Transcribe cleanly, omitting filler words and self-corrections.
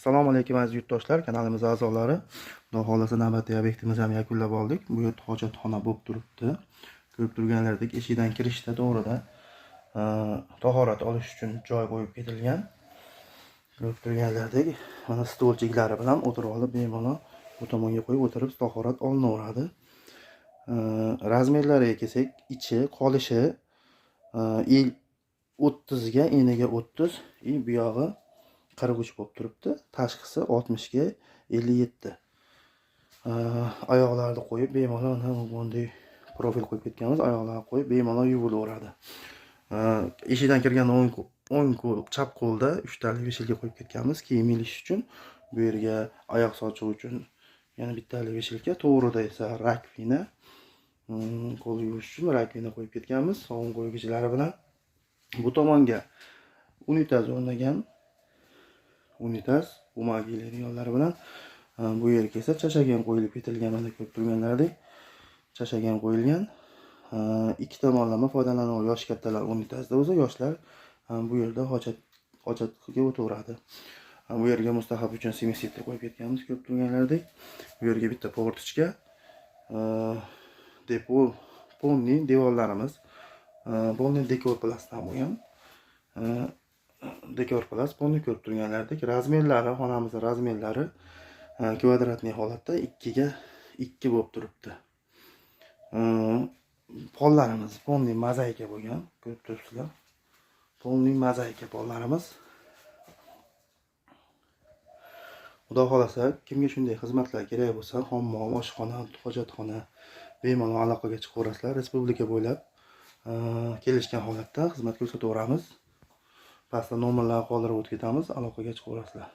Assalomu alaykum aziz yurtdoshlar, kanalimiz a'zolari. Xudo xolasa navbatdagi obyektimizni ham yakunlab oldik. Bu yer hojatxona bo'lib turibdi. Ko'rib turganlaridek eshikdan kirishda to'g'rida tahorat olish uchun joy qo'yib ketilgan. Ko'rib turganlaridek mana stolchiklari bilan o'tirib olib bemalol bu tomonga qo'yib o'tirib tahorat olinaveradi. Razmerlariga kelsak, ichi qolishi 30 ga eniga 30, bu yog'i 43 bo'lib turibdi. Tashqisi 60 ga 57. Oyoqlarni qo'yib bemalol bunday profil qo'yib ketganmiz. Oyoqlarni qo'yib bemalol yuvilaveradi. Eshikdan kirgan o'ng qo'l, chap qo'lda 3 talik veshilka qo'yib ketganmiz kiyim ilish uchun. Bu yerga oyoq sochiq uchun yana bittalik veshilka, to'g'rida esa rakvina, qo'l yuvish uchun rakvina qo'yib ketganmiz sovun qo'ygichlari bilan. Bu tomonga unitaz o'rnagan. Unitaz bumagili yo'llari bilan. Bu yerga esa chashagan qo'yilib ketilgan, mana ko'rib turganlaridek chashagan qo'yilgan. Ikki tomonlama foydalanuvchi yosh kattalar unitazda bo'lsa, yoshlar bu yerda hojatga o'taveradi. Bu yerga mustahab uchun semestr qo'yib ketganmiz, ko'rib turganlaridek. Bu yerga bitta portichka, depo, polni devorlarimiz, polni dekor plasdan bo'lgan. Dekor plas polni ko'rib turganlaridek, razmerlari, xonamizning razmerlari kvadratli holatda 2 ga 2 bo'lib turibdi. Pollarimiz polni mozaika bo'lgan, ko'rib turibsizlar. Polni mozaika pollarimiz. Xudo xolasa, kimga shunday xizmatlar kerak bo'lsa, hammom, oshxona, hojatxona bemalol aloqaga chiqaverasizlar. Respublika bo'ylab kelishgan holatda xizmat ko'rsataveramiz. Pastda nomerlarni qoldirib o'tib ketamiz, aloqaga chiqaverasizlar.